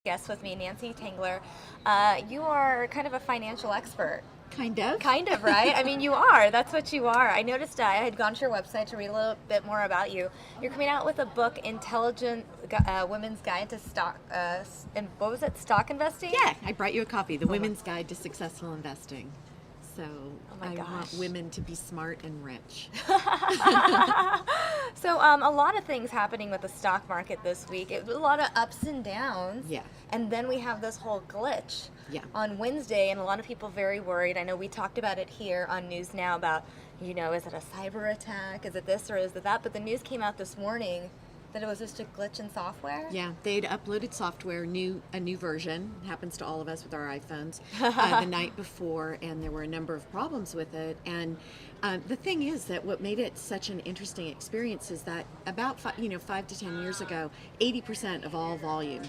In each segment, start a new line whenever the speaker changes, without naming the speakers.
guest with me, Nancy Tengler. You are kind of a financial expert.
Kind of.
Kind of, right? I mean, you are. That's what you are. I noticed I had gone to your website to read a little bit more about you. You're coming out with a book, Intelligent Women's Guide to Stock, and what was it, stock investing?
Yeah, I brought you a copy, The Women's Guide to Successful Investing. So I want women to be smart and rich.
So a lot of things happening with the stock market this week. It was a lot of ups and downs.
Yeah.
And then we have this whole glitch
Yeah.
on Wednesday, and a lot of people very worried. I know we talked about it here on News Now about, is it a cyber attack? Is it this or is it that? But the news came out this morning that it was just a glitch in software.
Yeah, they'd uploaded software, a new version. It happens to all of us with our iPhones the night before, and there were a number of problems with it. And the thing is that what made it such an interesting experience is that about 5 to 10 years ago, 80% of all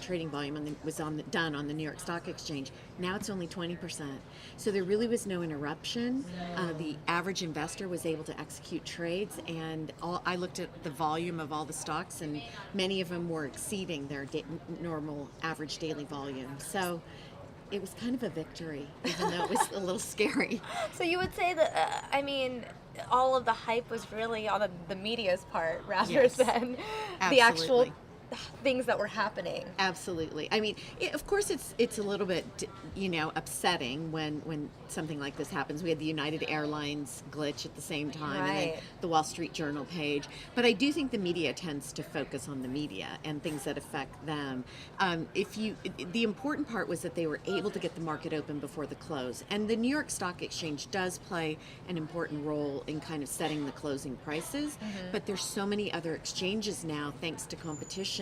trading volume was done on the New York Stock Exchange. Now it's only 20%. So there really was no interruption. The average investor was able to execute trades, and I looked at the volume of all the stocks, and many of them were exceeding their normal average daily volume. So it was kind of a victory, even though it was a little scary.
So you would say that, all of the hype was really on the media's part rather than the actual things that were happening.
Absolutely. I mean, of course, it's a little bit, upsetting when something like this happens. We had the United Airlines glitch at the same time, and then the Wall Street Journal page. But I do think the media tends to focus on the media and things that affect them. The important part was that they were able to get the market open before the close, and the New York Stock Exchange does play an important role in kind of setting the closing prices. But there's so many other exchanges now, thanks to competition.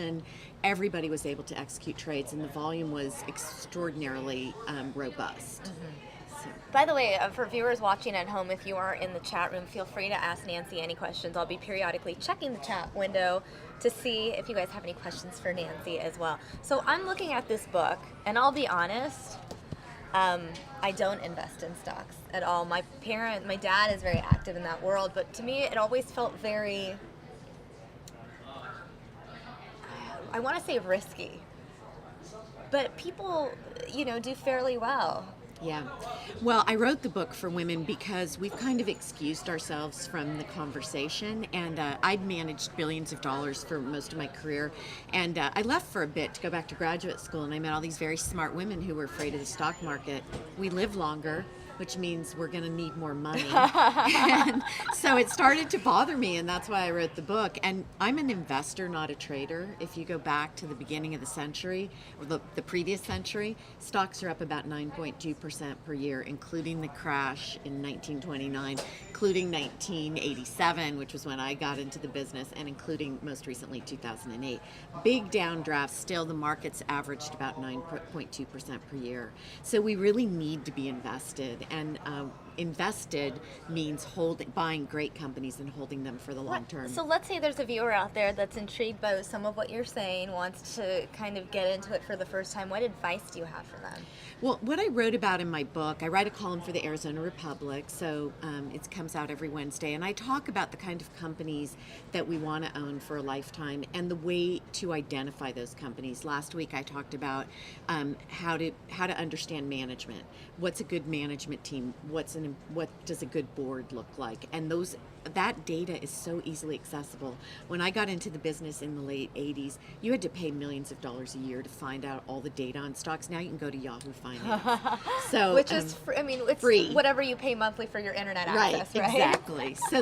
Everybody was able to execute trades, and the volume was extraordinarily robust. So.
By the way, for viewers watching at home, if you are in the chat room, feel free to ask Nancy any questions. I'll be periodically checking the chat window to see if you guys have any questions for Nancy as well. So I'm looking at this book, and I'll be honest, I don't invest in stocks at all. My dad is very active in that world, but to me it always felt very, I want to say risky, but people, do fairly well.
Yeah. Well, I wrote the book for women because we've kind of excused ourselves from the conversation, and I'd managed billions of dollars for most of my career, and I left for a bit to go back to graduate school, and I met all these very smart women who were afraid of the stock market. We live longer, which means we're going to need more money. And so it started to bother me, and that's why I wrote the book. And I'm an investor, not a trader. If you go back to the beginning of the century, or the previous century, stocks are up about 9.2% per year, including the crash in 1929, including 1987, which was when I got into the business, and including most recently 2008. Big downdrafts, still the market's averaged about 9.2% per year. So we really need to be invested. And invested means buying great companies and holding them for the long term.
So let's say there's a viewer out there that's intrigued by some of what you're saying, wants to kind of get into it for the first time. What advice do you have for them?
Well, what I wrote about in my book, I write a column for the Arizona Republic, so it comes out every Wednesday, and I talk about the kind of companies that we want to own for a lifetime and the way to identify those companies. Last week I talked about how to understand management. What's a good management team? What does a good board look like? And that data is so easily accessible. When I got into the business in the late 80s, you had to pay millions of dollars a year to find out all the data on stocks. Now you can go to Yahoo Finance. So,
which is it's
free.
Whatever you pay monthly for your internet access, right?
Exactly. So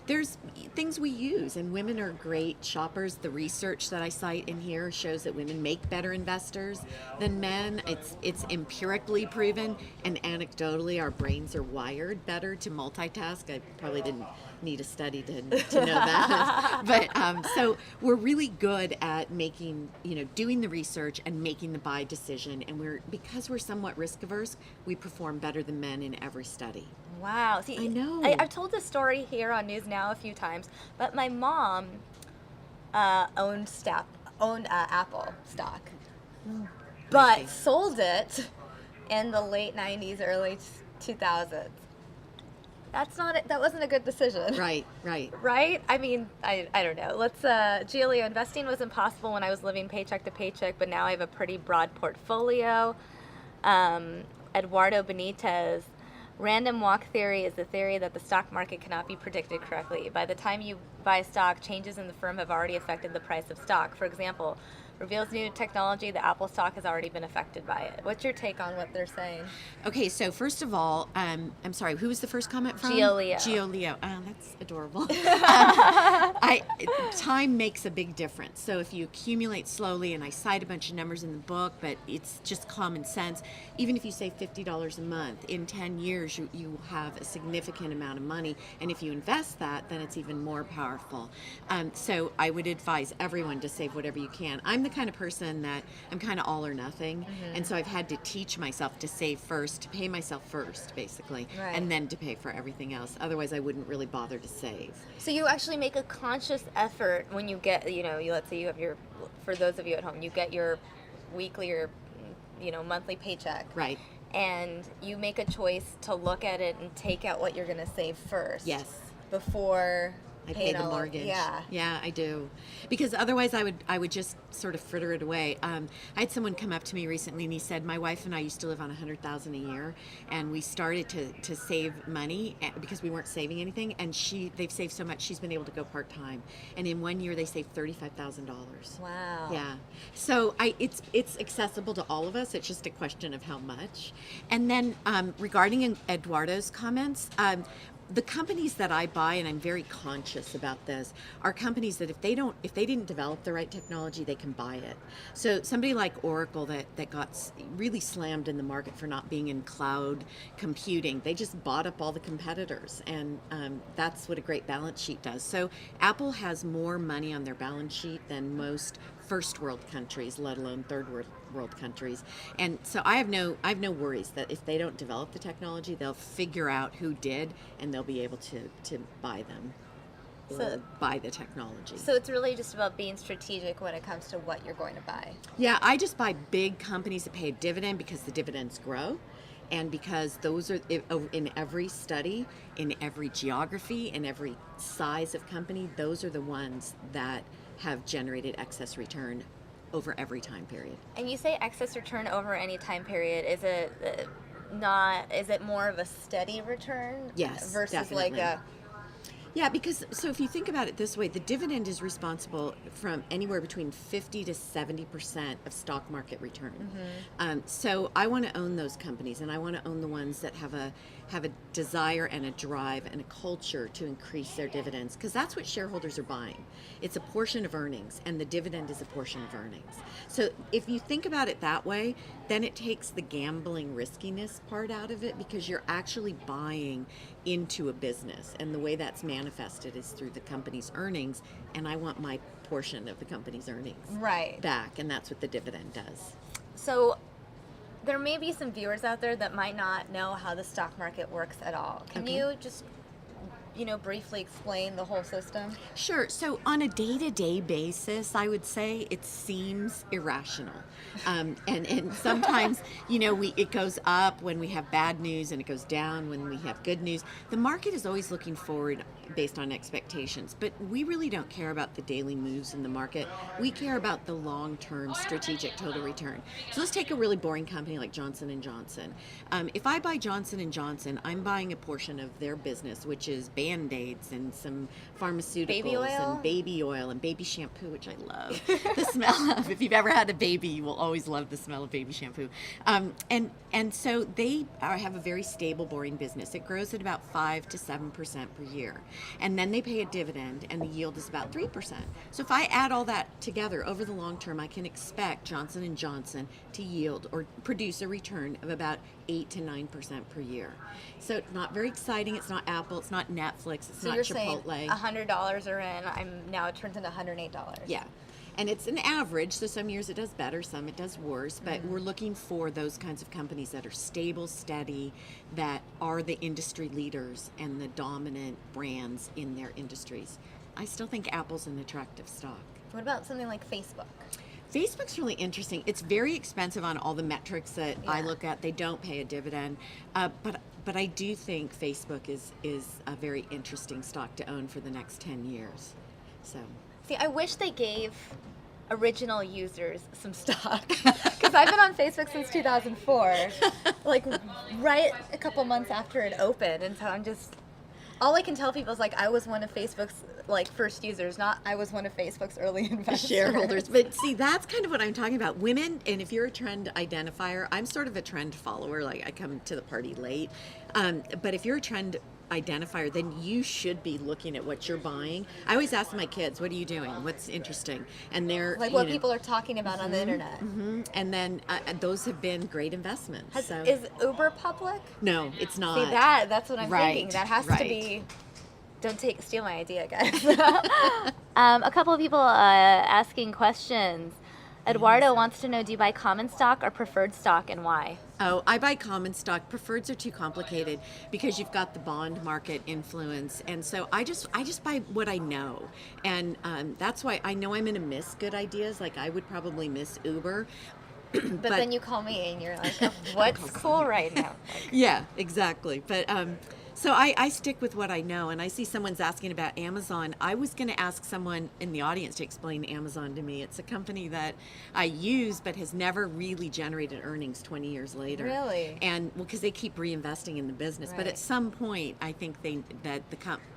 there's things we use, and women are great shoppers. The research that I cite in here shows that women make better investors than men. It's empirically proven, and anecdotally, our brains are wired better to multitask. I probably didn't need a study to know that. But so we're really good at making, doing the research and making the buy decision. And because we're somewhat risk averse, we perform better than men in every study.
Wow. See,
I know.
I've told this story here on News Now a few times, but my mom owned Apple stock, but sold it in the late 90s, early 2000s. that wasn't a good decision.
Right.
Right? I mean, I don't know. Giulio, investing was impossible when I was living paycheck to paycheck, but now I have a pretty broad portfolio. Eduardo Benitez, random walk theory is the theory that the stock market cannot be predicted correctly. By the time you buy stock, changes in the firm have already affected the price of stock. For example, reveals new technology, the Apple stock has already been affected by it. What's your take on what they're saying?
Okay, so first of all, I'm sorry, who was the first comment from? Giulio. Oh, that's adorable. Time makes a big difference. So if you accumulate slowly, and I cite a bunch of numbers in the book, but it's just common sense. Even if you save $50 a month, in 10 years you have a significant amount of money. And if you invest that, then it's even more powerful. So I would advise everyone to save whatever you can. I'm the kind of person that I'm kind of all or nothing. And so I've had to teach myself to save first, to pay myself first, basically, and then to pay for everything else. Otherwise, I wouldn't really bother to save.
So you actually make a conscious effort when you get, let's say you have for those of you at home, you get your weekly or, monthly paycheck.
Right.
And you make a choice to look at it and take out what you're going to save first.
Yes.
Before
I pay the mortgage. Yeah, I do. Because otherwise I would just sort of fritter it away. I had someone come up to me recently and he said, my wife and I used to live on $100,000 a year, and we started to save money because we weren't saving anything, and they've saved so much she's been able to go part-time. And in 1 year they saved $35,000.
Wow.
Yeah. So it's accessible to all of us. It's just a question of how much. And then regarding Eduardo's comments, the companies that I buy, and I'm very conscious about this, are companies that if they didn't develop the right technology, they can buy it. So somebody like Oracle that got really slammed in the market for not being in cloud computing, they just bought up all the competitors, and that's what a great balance sheet does. So Apple has more money on their balance sheet than most first world countries, let alone third world countries. And so I have no worries that if they don't develop the technology, they'll figure out who did, and they'll be able to buy them or buy the technology.
So it's really just about being strategic when it comes to what you're going to buy.
Yeah, I just buy big companies that pay a dividend because the dividends grow. And because those are in every study, in every geography, in every size of company, those are the ones that have generated excess return over every time period.
And you say excess return over any time period. Is it more of a steady return?
Yes,
versus
definitely.
like
Yeah, because so if you think about it this way, the dividend is responsible from anywhere between 50 to 70% of stock market return. So I want to own those companies, and I want to own the ones that have a desire and a drive and a culture to increase their dividends, because that's what shareholders are buying. It's a portion of earnings, and the dividend is a portion of earnings. So if you think about it that way, then it takes the gambling riskiness part out of it, because you're actually buying into a business, and the way that's manifested is through the company's earnings, and I want my portion of the company's earnings back, and that's what the dividend does.
So there may be some viewers out there that might not know how the stock market works at all. Can you just briefly explain the whole system?
Sure. So on a day-to-day basis, I would say it seems irrational. And sometimes, it goes up when we have bad news, and it goes down when we have good news. The market is always looking forward based on expectations, but we really don't care about the daily moves in the market. We care about the long-term strategic total return. So let's take a really boring company like Johnson & Johnson. If I buy Johnson & Johnson, I'm buying a portion of their business, which is Band-Aids and some pharmaceuticals and baby oil and baby shampoo, which I love the smell of. If you've ever had a baby, you will always love the smell of baby shampoo. And so they have a very stable, boring business. It grows at about 5 to 7% per year. And then they pay a dividend, and the yield is about 3%. So if I add all that together over the long term, I can expect Johnson & Johnson to yield or produce a return of about 8 to 9% per year. So it's not very exciting. It's not Apple. It's not Netflix. It's not Chipotle.
So you're saying $100 are in. Now it turns into $108.
Yeah. And it's an average, so some years it does better, some it does worse, but we're looking for those kinds of companies that are stable, steady, that are the industry leaders and the dominant brands in their industries. I still think Apple's an attractive stock.
What about something like Facebook?
Facebook's really interesting. It's very expensive on all the metrics that I look at. They don't pay a dividend, but but I do think Facebook is a very interesting stock to own for the next 10 years. So.
See, I wish they gave original users some stock, because I've been on Facebook since 2004, like right a couple months after it opened, and so I'm just, all I can tell people is like I was one of Facebook's like first users, not I was one of Facebook's early investors.
Shareholders. But see, that's kind of what I'm talking about. Women, and if you're a trend identifier, I'm sort of a trend follower, like I come to the party late. But if you're a trend identifier, then you should be looking at what you're buying. I always ask my kids, what are you doing? What's interesting? And they're
like what people are talking about on the internet.
And then those have been great investments.
Is Uber public?
No, it's not.
See, that's what I'm thinking. That has to be. Don't steal my idea, guys. A couple of people asking questions. Eduardo wants to know, do you buy common stock or preferred stock, and why?
Oh, I buy common stock. Preferreds are too complicated because you've got the bond market influence, and so I just buy what I know, and that's why I know I'm going to miss good ideas. Like I would probably miss Uber.
But then you call me and you're like, oh, what's cool right now? Like,
yeah, exactly. But so I stick with what I know, and I see someone's asking about Amazon. I was going to ask someone in the audience to explain Amazon to me. It's a company that I use but has never really generated earnings 20 years later.
Really?
And well, because they keep reinvesting in the business. But at some point, I think that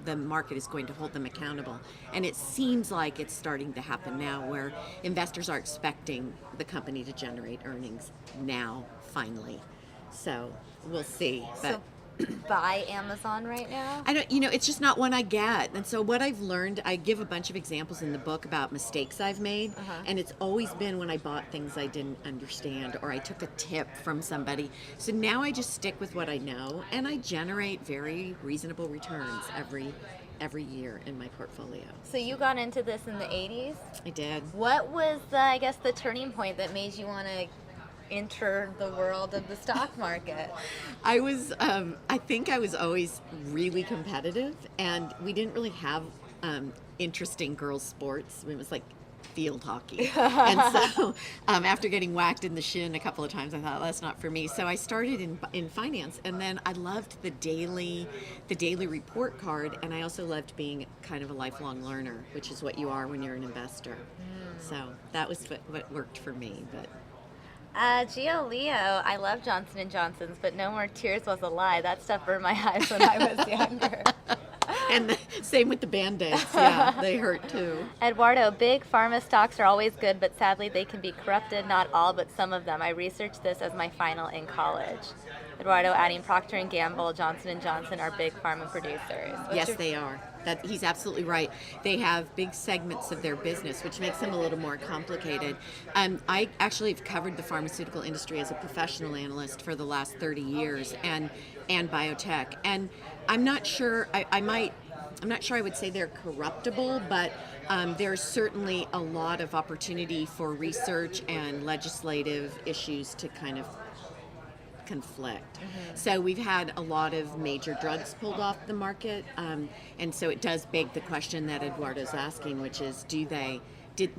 the market is going to hold them accountable. And it seems like it's starting to happen now, where investors are expecting the company to generate earnings now, finally. So we'll see. But
buy Amazon right now?
I don't, it's just not one I get. And so what I've learned, I give a bunch of examples in the book about mistakes I've made. And it's always been when I bought things I didn't understand, or I took a tip from somebody. So now I just stick with what I know, and I generate very reasonable returns every year in my portfolio.
So you got into this in the 80s?
I did.
What was, I guess, the turning point that made you want to enter the world of the stock market?
I think I was always really competitive, and we didn't really have interesting girls' sports. It was like field hockey. And so after getting whacked in the shin a couple of times, I thought, that's not for me. So I started in finance, and then I loved the daily report card, and I also loved being kind of a lifelong learner, which is what you are when you're an investor. So that was what worked for me. But
Gio Leo, I love Johnson & Johnson's, but No More Tears was a lie. That stuff burned my eyes when I was younger.
And same with the Band-Aids. Yeah, they hurt too.
Eduardo, big pharma stocks are always good, but sadly they can be corrupted. Not all, but some of them. I researched this as my final in college. Eduardo adding Procter & Gamble, Johnson & Johnson are big pharma producers.
Yes, they are. He's absolutely right. They have big segments of their business, which makes them a little more complicated. I actually have covered the pharmaceutical industry as a professional analyst for the last 30 years, and biotech. And I'm not sure. I'm not sure I would say they're corruptible, but there's certainly a lot of opportunity for research and legislative issues to kind of conflict. So we've had a lot of major drugs pulled off the market, and so it does beg the question that Eduardo's asking, which is,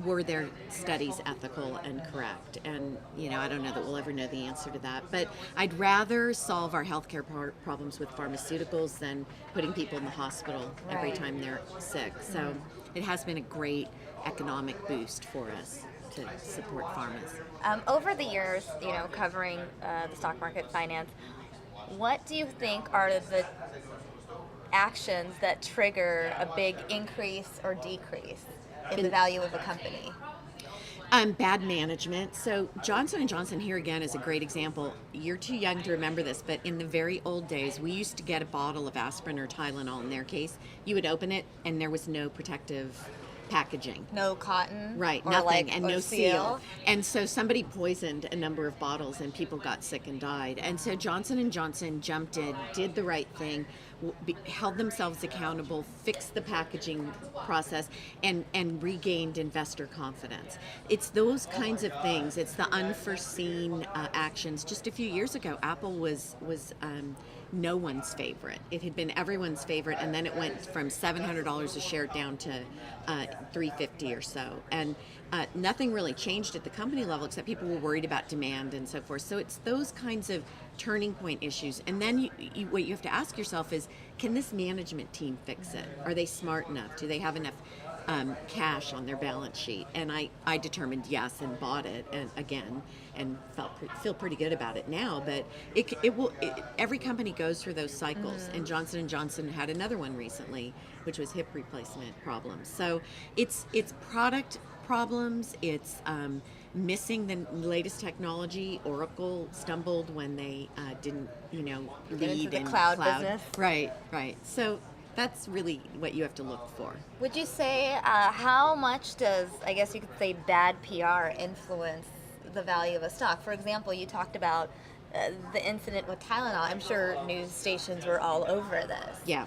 were their studies ethical and correct? And I don't know that we'll ever know the answer to that, but I'd rather solve our healthcare problems with pharmaceuticals than putting people in the hospital every time they're sick. So it has been a great economic boost for us to support pharmas.
Over the years, covering the stock market, finance, what do you think are the actions that trigger a big increase or decrease in the value of a company?
Bad management. So Johnson & Johnson here again is a great example. You're too young to remember this, but in the very old days, we used to get a bottle of aspirin or Tylenol. In their case, you would open it and there was no protective packaging.
No cotton?
Right, nothing, and no seal. And so somebody poisoned a number of bottles and people got sick and died. And so Johnson & Johnson jumped in, did the right thing, held themselves accountable, fixed the packaging process, and regained investor confidence. It's those kinds of things. It's the unforeseen actions. Just a few years ago, Apple was no one's favorite. It had been everyone's favorite, and then it went from $700 a share down to $350 or so. And nothing really changed at the company level except people were worried about demand and so forth. So it's those kinds of turning point issues. And then what you have to ask yourself is, can this management team fix it? Are they smart enough? Do they have enough cash on their balance sheet? And I determined yes and bought it and feel pretty good about it now. But every company goes through those cycles. And Johnson & Johnson had another one recently, which was hip replacement problems. So it's product problems, it's missing the latest technology. Oracle stumbled when they didn't lead
in
in
cloud business.
Right. So that's really what you have to look for.
Would you say how much does, I guess you could say, bad PR influence the value of a stock? For example, you talked about the incident with Tylenol. I'm sure news stations were all over this.
Yeah.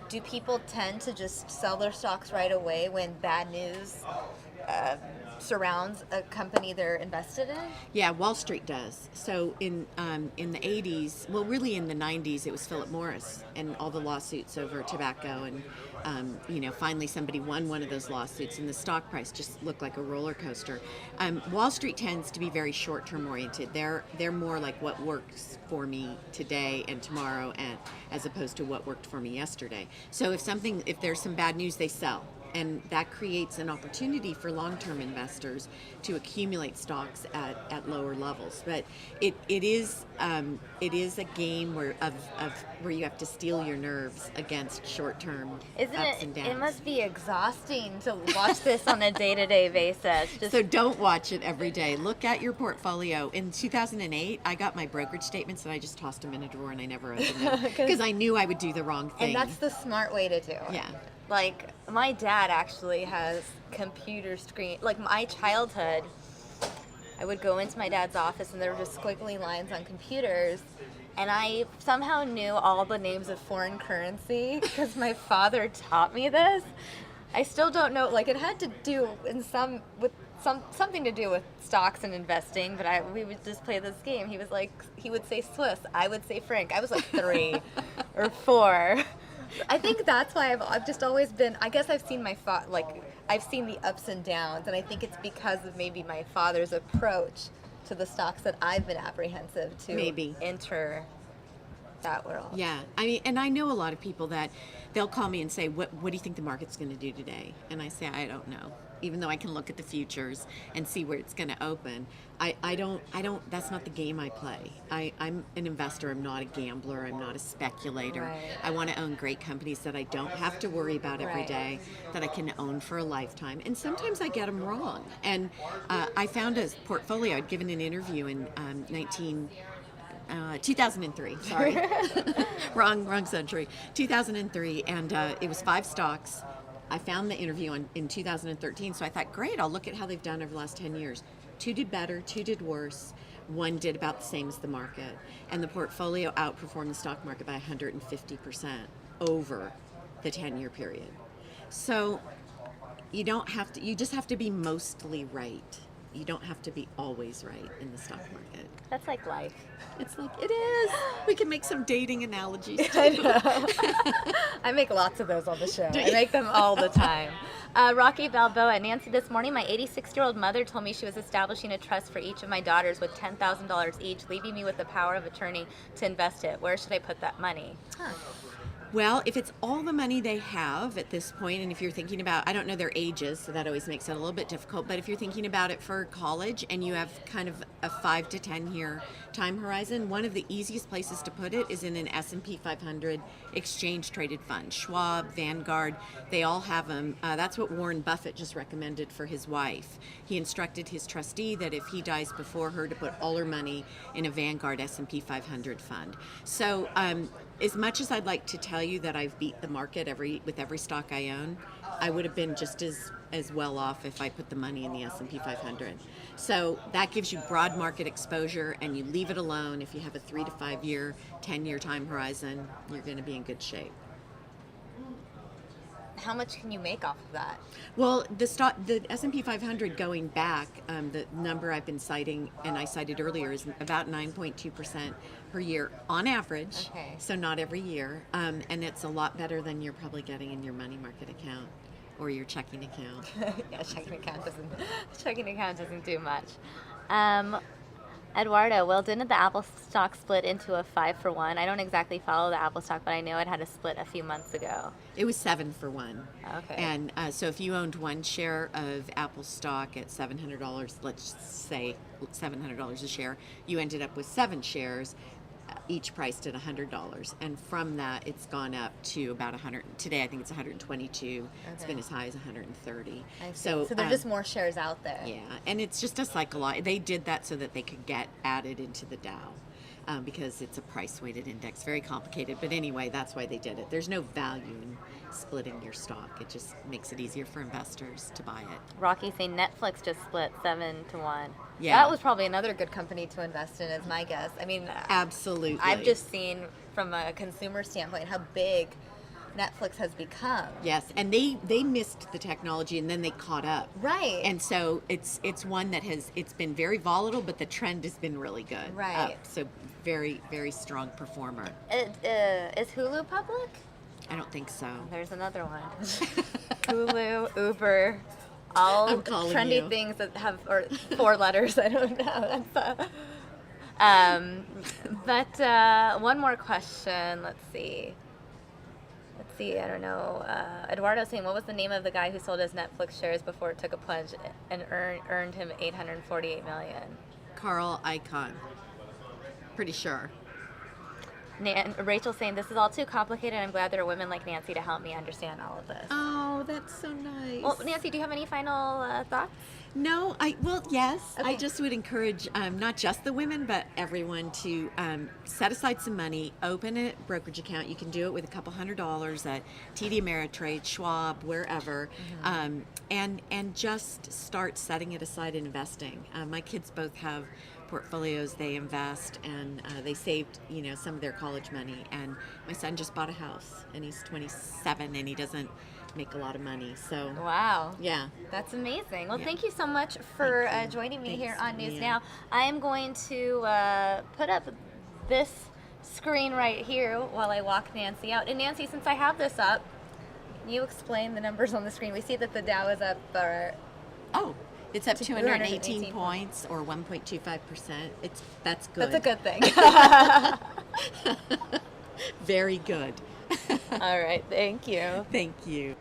Do people tend to just sell their stocks right away when bad news surrounds a company they're invested in?
Yeah, Wall Street does. So in the 80s, well, really in the 90s, it was Philip Morris and all the lawsuits over tobacco, and finally somebody won one of those lawsuits, and the stock price just looked like a roller coaster. Wall Street tends to be very short-term oriented. They're more like what works for me today and tomorrow, and as opposed to what worked for me yesterday. So if there's some bad news, they sell. And that creates an opportunity for long-term investors to accumulate stocks at lower levels. But it is a game where you have to steel your nerves against short-term ups and downs.
It must be exhausting to watch this on a day-to-day basis.
So don't watch it every day. Look at your portfolio. In 2008, I got my brokerage statements and I just tossed them in a drawer and I never opened them because I knew I would do the wrong thing.
And that's the smart way to do it.
Yeah.
Like, my dad actually has computer screen. Like, my childhood, I would go into my dad's office and there were just squiggly lines on computers. And I somehow knew all the names of foreign currency because my father taught me this. I still don't know. Like, it had to do something to do with stocks and investing, but we would just play this game. He would say Swiss, I would say franc. I was like 3 or 4. I think that's why I've just always been. I guess I've seen I've seen the ups and downs, and I think it's because of maybe my father's approach to the stocks that I've been apprehensive to enter that world.
Yeah, and I know a lot of people that they'll call me and say, "What do you think the market's going to do today?" And I say, "I don't know." Even though I can look at the futures and see where it's going to open, I don't. That's not the game I play. I'm an investor. I'm not a gambler. I'm not a speculator.
Right.
I want to own great companies that I don't have to worry about every day, that I can own for a lifetime. And sometimes I get them wrong. And I found a portfolio. I'd given an interview in 2003. Sorry, wrong century. 2003, and it was 5 stocks. I found the interview in 2013, so I thought, great, I'll look at how they've done over the last 10 years. 2 did better, 2 did worse, 1 did about the same as the market. And the portfolio outperformed the stock market by 150% over the 10-year period. So you just have to be mostly right. You don't have to be always right in the stock market.
That's like life.
It's like, it is. We can make some dating analogies too.
I know. I make lots of those on the show. I make them all the time. Rocky Balboa. Nancy, this morning my 86-year-old mother told me she was establishing a trust for each of my daughters with $10,000 each, leaving me with the power of attorney to invest it. Where should I put that money?
Well, if it's all the money they have at this point, and if you're thinking about, I don't know their ages, so that always makes it a little bit difficult, but if you're thinking about it for college and you have kind of a 5 to 10 year time horizon, one of the easiest places to put it is in an S&P 500 exchange traded fund. Schwab, Vanguard, they all have them. That's what Warren Buffett just recommended for his wife. He instructed his trustee that if he dies before her, to put all her money in a Vanguard S&P 500 fund. So as much as I'd like to tell you that I've beat the market with every stock I own, I would have been just as well off if I put the money in the S&P 500. So that gives you broad market exposure, and you leave it alone. If you have a 3 to 5 year, 10-year time horizon, you're going to be in good shape.
How much can you make off of that?
Well, the S&P 500 going back, the number I've been citing, and I cited earlier, is about 9.2% per year on average.
Okay.
So not every year, and it's a lot better than you're probably getting in your money market account. or your checking account.
Yeah, checking account doesn't do much. Eduardo, well, didn't the Apple stock split into a 5-for-1? I don't exactly follow the Apple stock, but I know it had a split a few months ago.
It was 7-for-1.
Okay.
And so if you owned one share of Apple stock at $700, let's say $700 a share, you ended up with 7 shares, each priced at $100. And from that, it's gone up to about 100. Today, I think it's 122. Okay. It's been as high as 130.
So there's just more shares out there.
Yeah, and it's just a psychological. They did that so that they could get added into the Dow. Because it's a price-weighted index, very complicated. But anyway, that's why they did it. There's no value in splitting your stock. It just makes it easier for investors to buy it.
Rocky saying Netflix just split 7-to-1.
Yeah.
That was probably another good company to invest in, is my guess. I mean,
absolutely.
I've just seen from a consumer standpoint how big Netflix has become.
Yes, and they missed the technology and then they caught up.
Right.
And so it's one that it's been very volatile, but the trend has been really good.
Right.
So very, very strong performer.
Is Hulu public?
I don't think so.
There's another one. Hulu, Uber, all trendy things that have or 4 letters. I don't know. But one more question. Let's see. I don't know. Eduardo saying, what was the name of the guy who sold his Netflix shares before it took a plunge and earned him $848 million?
Carl Icahn. Pretty sure.
Rachel saying, this is all too complicated. I'm glad there are women like Nancy to help me understand all of this.
Oh, that's so nice.
Well, Nancy, do you have any final thoughts?
No, yes.
Okay.
I just would encourage not just the women, but everyone to set aside some money, open a brokerage account. You can do it with a couple $100 at TD Ameritrade, Schwab, wherever, and just start setting it aside and investing. My kids both have portfolios they invest, and they saved some of their college money, and my son just bought a house and he's 27 and he doesn't make a lot of money. So
wow,
yeah,
that's amazing. Well, thank you so much for joining me here on News Now. I am going to put up this screen right here while I walk Nancy out. And Nancy, since I have this up, you explain the numbers on the screen. We see that the Dow is up
it's up 218 points, or 1.25%. That's good.
That's a good thing.
Very good.
All right, thank you.
Thank you.